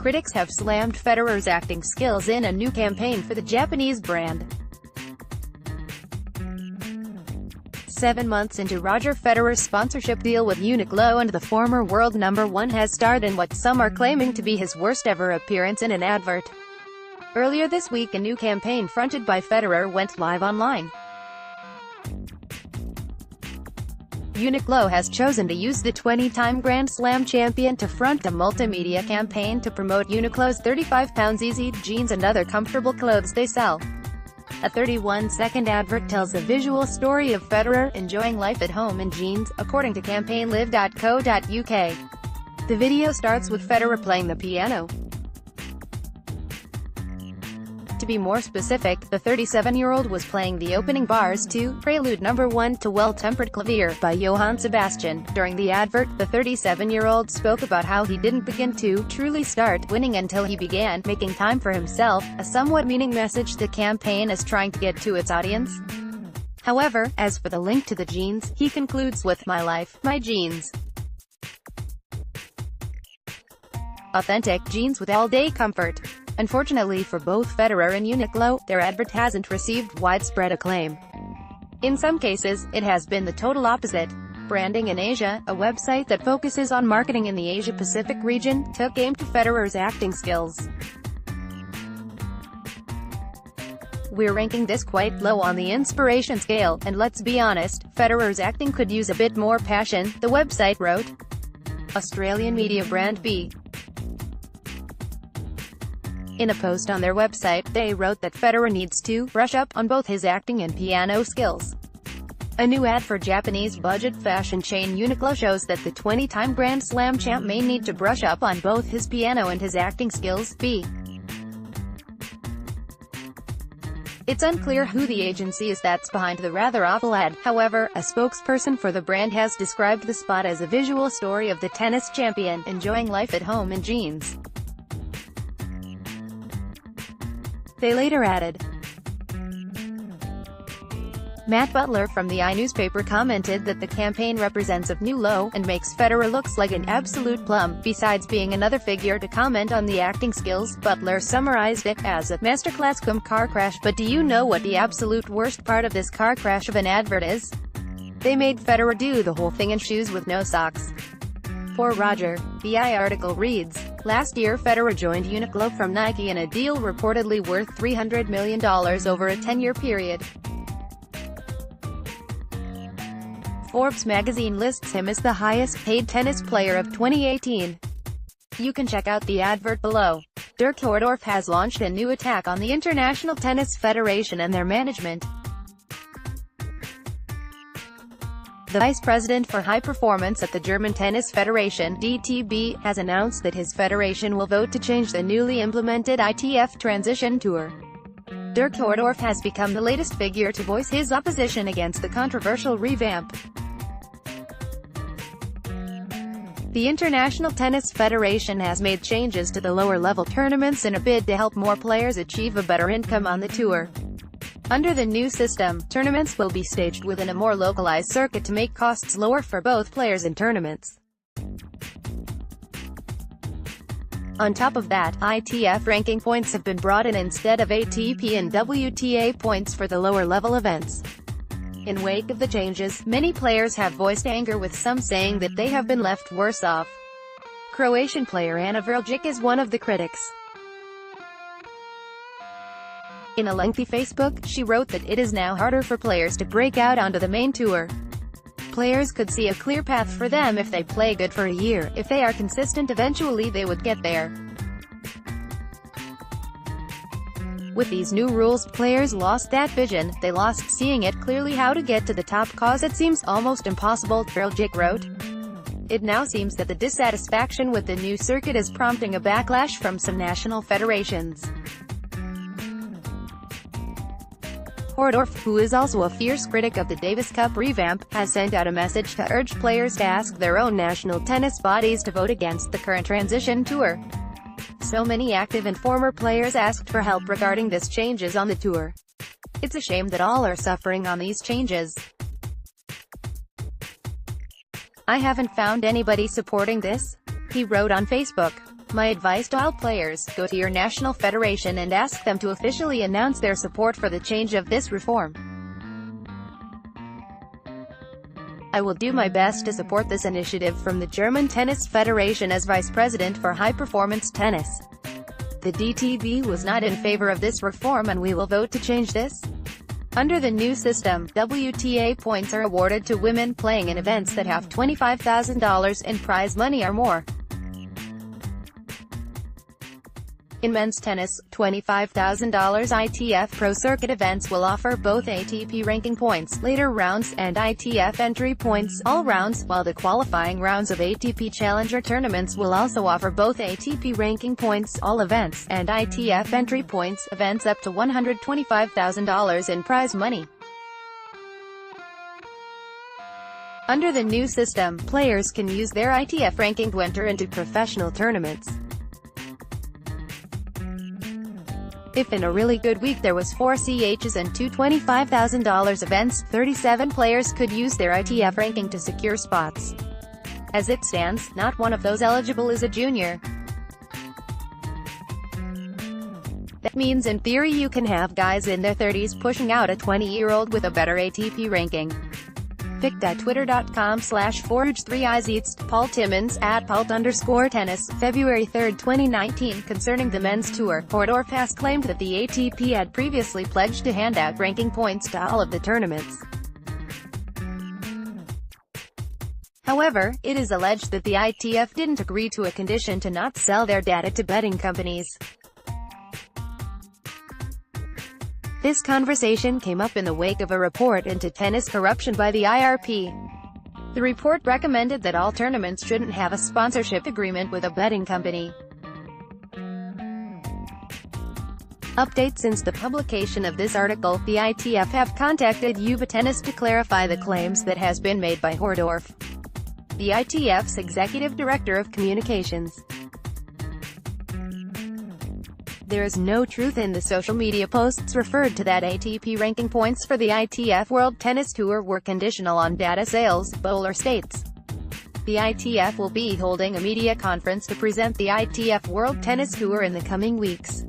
critics have slammed Federer's acting skills in a new campaign for the Japanese brand. 7 months into Roger Federer's sponsorship deal with Uniqlo, and the former world #1 has starred in what some are claiming to be his worst ever appearance in an advert. Earlier this week, a new campaign fronted by Federer went live online. Uniqlo has chosen to use the 20-time Grand Slam champion to front a multimedia campaign to promote Uniqlo's 35-pound easy jeans and other comfortable clothes they sell. A 31-second advert tells the visual story of Federer enjoying life at home in jeans, according to campaignlive.co.uk. The video starts with Federer playing the piano. To be more specific, the 37-year-old was playing the opening bars to Prelude No. 1 to Well-Tempered Clavier by Johann Sebastian. During the advert, the 37-year-old spoke about how he didn't begin to truly start winning until he began making time for himself, a somewhat meaning message the campaign is trying to get to its audience. However, as for the link to the jeans, he concludes with, "My life, my jeans." Authentic jeans with all-day comfort. Unfortunately for both Federer and Uniqlo, their advert hasn't received widespread acclaim. In some cases, it has been the total opposite. Branding in Asia, a website that focuses on marketing in the Asia-Pacific region, took aim to Federer's acting skills. "We're ranking this quite low on the inspiration scale, and let's be honest, Federer's acting could use a bit more passion," the website wrote. Australian media brand B. In a post on their website, they wrote that Federer needs to brush up on both his acting and piano skills. A new ad for Japanese budget fashion chain Uniqlo shows that the 20-time Grand Slam champ may need to brush up on both his piano and his acting skills. B. It's unclear who the agency is that's behind the rather awful ad. However, a spokesperson for the brand has described the spot as a visual story of the tennis champion enjoying life at home in jeans. They later added, Matt Butler from the newspaper commented that the campaign represents a new low, and makes Federer looks like an absolute plum. Besides being another figure to comment on the acting skills, Butler summarized it as a masterclass cum car crash. But do you know what the absolute worst part of this car crash of an advert is? They made Federer do the whole thing in shoes with no socks. For Roger. The article reads, last year Federer joined Uniqlo from Nike in a deal reportedly worth $300 million over a 10-year period. Forbes magazine lists him as the highest-paid tennis player of 2018. You can check out the advert below. Dirk Hordorf has launched a new attack on the International Tennis Federation and their management. The vice president for high performance at the German Tennis Federation, DTB, has announced that his federation will vote to change the newly implemented ITF Transition Tour. Dirk Hordorf has become the latest figure to voice his opposition against the controversial revamp. The International Tennis Federation has made changes to the lower-level tournaments in a bid to help more players achieve a better income on the tour. Under the new system, tournaments will be staged within a more localized circuit to make costs lower for both players and tournaments. On top of that, ITF ranking points have been brought in instead of ATP and WTA points for the lower-level events. In wake of the changes, many players have voiced anger, with some saying that they have been left worse off. Croatian player Ana Vrljic is one of the critics. In a lengthy Facebook, she wrote that it is now harder for players to break out onto the main tour. Players could see a clear path for them if they play good for a year. If they are consistent, eventually they would get there. With these new rules, players lost that vision. They lost seeing it clearly how to get to the top, cause it seems almost impossible, Vrljic wrote. It now seems that the dissatisfaction with the new circuit is prompting a backlash from some national federations. Hordorf, who is also a fierce critic of the Davis Cup revamp, has sent out a message to urge players to ask their own national tennis bodies to vote against the current transition tour. So many active and former players asked for help regarding this changes on the tour. It's a shame that all are suffering on these changes. I haven't found anybody supporting this, he wrote on Facebook. My advice to all players: go to your national federation and ask them to officially announce their support for the change of this reform. I will do my best to support this initiative from the German Tennis Federation as Vice President for High-Performance Tennis. The DTB was not in favor of this reform and we will vote to change this. Under the new system, WTA points are awarded to women playing in events that have $25,000 in prize money or more. In men's tennis, $25,000 ITF Pro Circuit events will offer both ATP ranking points, later rounds, and ITF entry points, all rounds, while the qualifying rounds of ATP Challenger tournaments will also offer both ATP ranking points, all events, and ITF entry points, events up to $125,000 in prize money. Under the new system, players can use their ITF ranking to enter into professional tournaments. If in a really good week there was 4 CHs and 2 $25,000 events, 37 players could use their ITF ranking to secure spots. As it stands, not one of those eligible is a junior. That means in theory you can have guys in their 30s pushing out a 20-year-old with a better ATP ranking. Pic.twitter.com/4H3Izeets, Paul Timmons, @Pault_tennis, February 3, 2019. Concerning the men's tour, Hordorf has claimed that the ATP had previously pledged to hand out ranking points to all of the tournaments. However, it is alleged that the ITF didn't agree to a condition to not sell their data to betting companies. This conversation came up in the wake of a report into tennis corruption by the IRP. The report recommended that all tournaments shouldn't have a sponsorship agreement with a betting company. Update: since the publication of this article, the ITF have contacted Yuba Tennis to clarify the claims that has been made by Hordorf, the ITF's executive director of communications. There is no truth in the social media posts referred to that ATP ranking points for the ITF World Tennis Tour were conditional on data sales, Bowler states. The ITF will be holding a media conference to present the ITF World Tennis Tour in the coming weeks.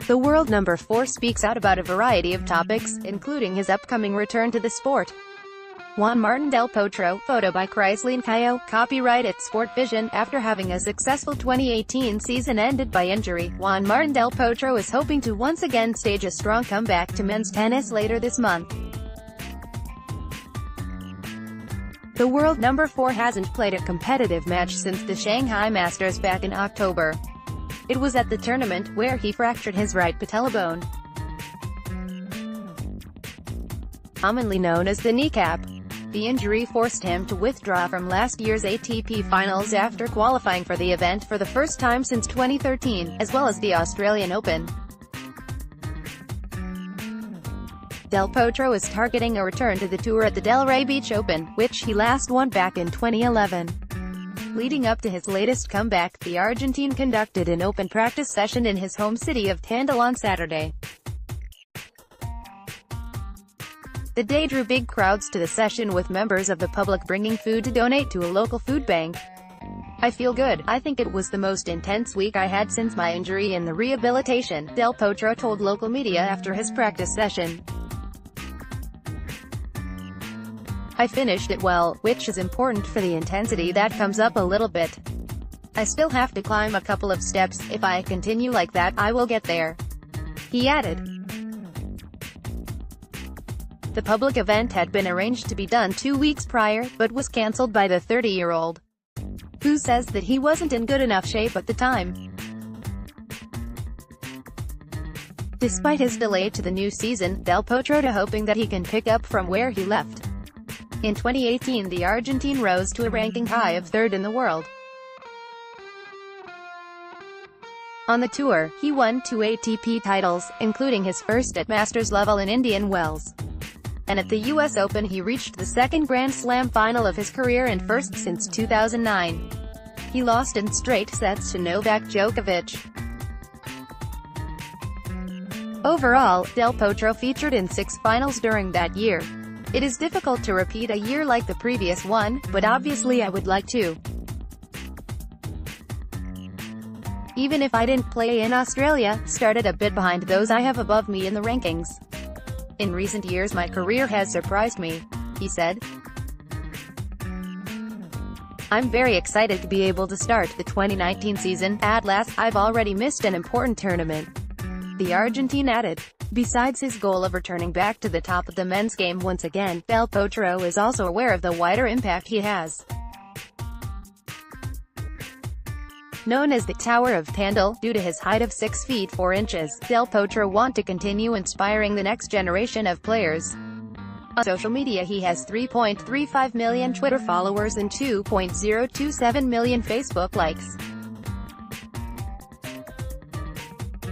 The world number 4 speaks out about a variety of topics, including his upcoming return to the sport. Juan Martín del Potro, photo by Chrysaline Cayo, copyright at Sport Vision. After having a successful 2018 season ended by injury, Juan Martín del Potro is hoping to once again stage a strong comeback to men's tennis later this month. The world number 4 hasn't played a competitive match since the Shanghai Masters back in October. It was at the tournament where he fractured his right patella bone, commonly known as the kneecap. The injury forced him to withdraw from last year's ATP Finals after qualifying for the event for the first time since 2013, as well as the Australian Open. Del Potro is targeting a return to the tour at the Delray Beach Open, which he last won back in 2011. Leading up to his latest comeback, the Argentine conducted an open practice session in his home city of Tandil on Saturday. The day drew big crowds to the session, with members of the public bringing food to donate to a local food bank. "I feel good. I think it was the most intense week I had since my injury in the rehabilitation," Del Potro told local media after his practice session. "I finished it well, which is important for the intensity that comes up a little bit. I still have to climb a couple of steps. If I continue like that, I will get there," he added. The public event had been arranged to be done 2 weeks prior, but was cancelled by the 30-year-old, who says that he wasn't in good enough shape at the time. Despite his delay to the new season, Del Potro is hoping that he can pick up from where he left. In 2018, the Argentine rose to a ranking high of 3rd in the world. On the tour, he won 2 ATP titles, including his first at Masters level in Indian Wells. And at the US Open he reached the second Grand Slam final of his career and first since 2009. He lost in straight sets to Novak Djokovic. Overall, Del Potro featured in 6 finals during that year. "It is difficult to repeat a year like the previous one, but obviously I would like to. Even if I didn't play in Australia, started a bit behind those I have above me in the rankings. In recent years my career has surprised me, he said. I'm very excited to be able to start the 2019 season. At last, I've already missed an important tournament, the Argentine added. Besides his goal of returning back to the top of the men's game once again, Del Potro is also aware of the wider impact he has. Known as the Tower of Pandal, due to his height of 6 feet 4 inches, Del Potro wants to continue inspiring the next generation of players. On social media he has 3.35 million Twitter followers and 2.027 million Facebook likes.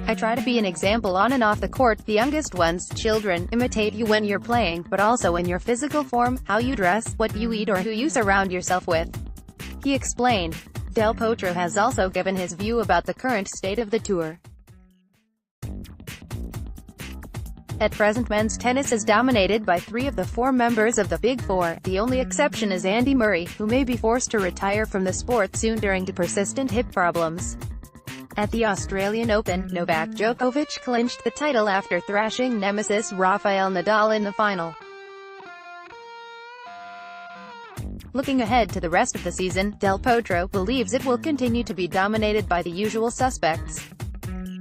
I try to be an example on and off the court. The youngest ones, children, imitate you when you're playing, but also in your physical form, how you dress, what you eat or who you surround yourself with, he explained. Del Potro has also given his view about the current state of the tour. At present men's tennis is dominated by 3 of the 4 members of the Big Four. The only exception is Andy Murray, who may be forced to retire from the sport soon due to persistent hip problems. At the Australian Open, Novak Djokovic clinched the title after thrashing nemesis Rafael Nadal in the final. Looking ahead to the rest of the season, Del Potro believes it will continue to be dominated by the usual suspects,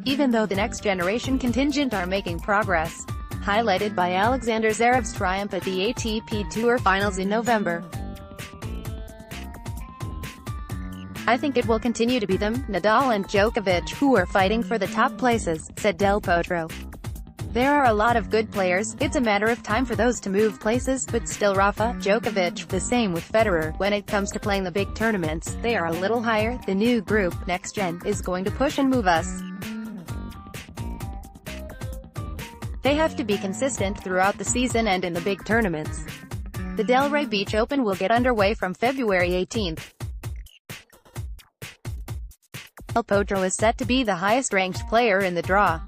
even though the next generation contingent are making progress, highlighted by Alexander Zverev's triumph at the ATP Tour Finals in November. I think it will continue to be them, Nadal and Djokovic, who are fighting for the top places, said Del Potro. There are a lot of good players, it's a matter of time for those to move places, but still Rafa, Djokovic, the same with Federer. When it comes to playing the big tournaments, they are a little higher. The new group, Next Gen, is going to push and move us. They have to be consistent throughout the season and in the big tournaments. The Delray Beach Open will get underway from February 18th. Del Potro is set to be the highest-ranked player in the draw.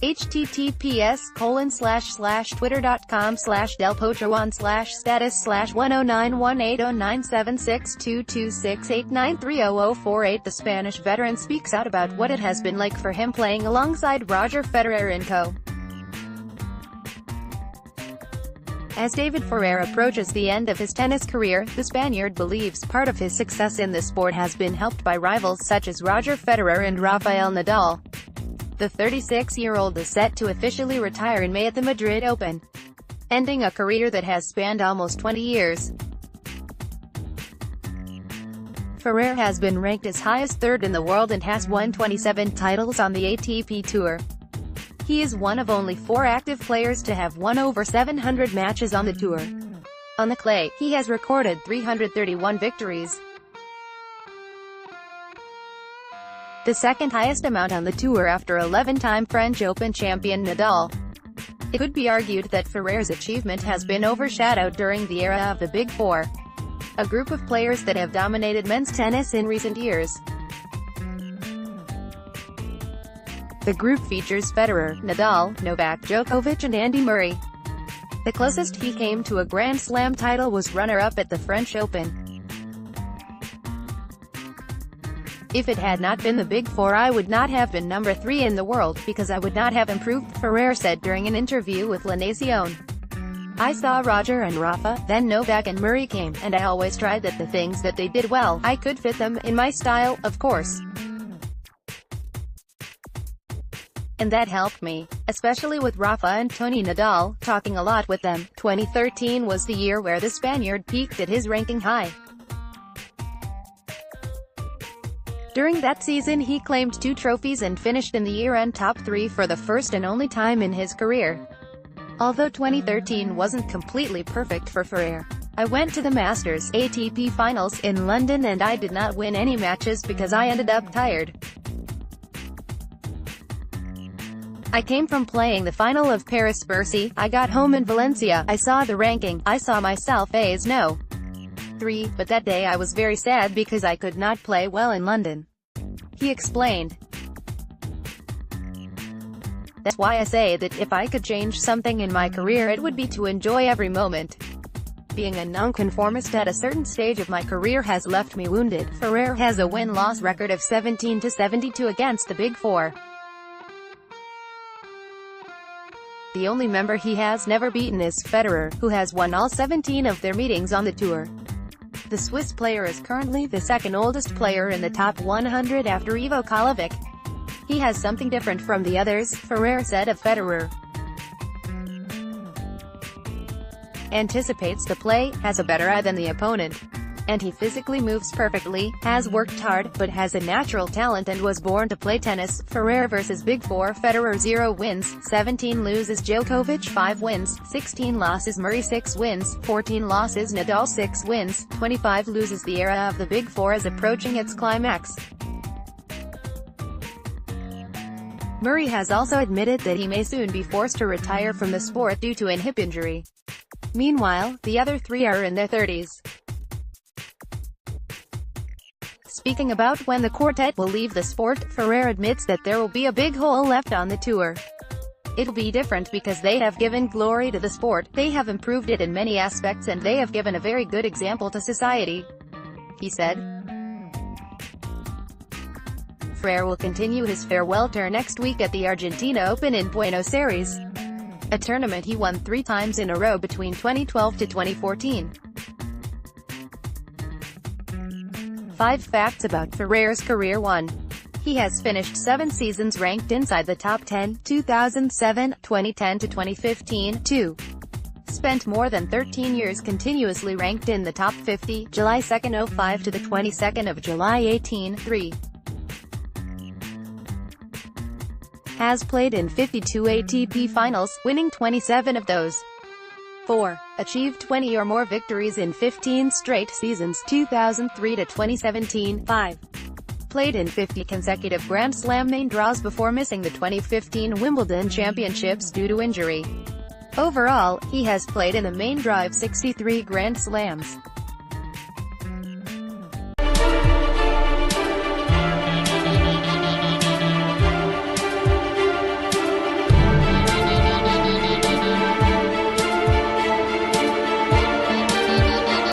https://twitter.com/delpotra1/status/10911809762268930048. The Spanish veteran speaks out about what it has been like for him playing alongside Roger Federer and co. As David Ferrer approaches the end of his tennis career, the Spaniard believes part of his success in the sport has been helped by rivals such as Roger Federer and Rafael Nadal. The 36-year-old is set to officially retire in May at the Madrid Open, ending a career that has spanned almost 20 years. Ferrer has been ranked as high as 3rd in the world and has won 27 titles on the ATP Tour. He is one of only 4 active players to have won over 700 matches on the tour. On the clay, he has recorded 331 victories, the second highest amount on the tour after 11-time French Open champion Nadal. It could be argued that Ferrer's achievement has been overshadowed during the era of the Big Four, a group of players that have dominated men's tennis in recent years. The group features Federer, Nadal, Novak Djokovic and Andy Murray. The closest he came to a Grand Slam title was runner-up at the French Open. If it had not been the Big Four I would not have been number 3 in the world, because I would not have improved, Ferrer said during an interview with La Nación. I saw Roger and Rafa, then Novak and Murray came, and I always tried that the things that they did well, I could fit them in my style, of course. And that helped me, especially with Rafa and Tony Nadal, talking a lot with them. 2013 was the year where the Spaniard peaked at his ranking high. During that season he claimed 2 trophies and finished in the year-end top 3 for the first and only time in his career. Although 2013 wasn't completely perfect for Ferrer, I went to the Masters ATP Finals in London and I did not win any matches because I ended up tired. I came from playing the final of Paris-Bercy, I got home in Valencia, I saw the ranking, I saw myself as no. 3, but that day I was very sad because I could not play well in London, he explained. That's why I say that if I could change something in my career it would be to enjoy every moment. Being a nonconformist at a certain stage of my career has left me wounded. Federer has a win-loss record of 17-72 against the Big Four. The only member he has never beaten is Federer, who has won all 17 of their meetings on the tour. The Swiss player is currently the second oldest player in the top 100 after Ivo Kolovic. He has something different from the others, Federer said of Federer. Anticipates the play, has a better eye than the opponent. And he physically moves perfectly, has worked hard, but has a natural talent and was born to play tennis. Federer vs Big Four. Federer 0 wins, 17 loses. Djokovic 5 wins, 16 losses. Murray 6 wins, 14 losses. Nadal 6 wins, 25 loses. The era of the Big Four is approaching its climax. Murray has also admitted that he may soon be forced to retire from the sport due to a hip injury. Meanwhile, the other three are in their 30s. Speaking about when the quartet will leave the sport, Federer admits that there will be a big hole left on the tour. It'll be different because they have given glory to the sport, they have improved it in many aspects and they have given a very good example to society, he said. Federer will continue his farewell tour next week at the Argentina Open in Buenos Aires, a tournament he won 3 times in a row between 2012 to 2014. 5 facts about Federer's career. 1. He has finished 7 seasons ranked inside the top 10, 2007, 2010 to 2015. 2. Spent more than 13 years continuously ranked in the top 50, July 2, 05 to the 22nd of July 18. 3. Has played in 52 ATP finals, winning 27 of those. 4. Achieved 20 or more victories in 15 straight seasons, 2003 to 2017. 5. Played in 50 consecutive Grand Slam main draws before missing the 2015 Wimbledon Championships due to injury. Overall, he has played in the main draw of 63 Grand Slams.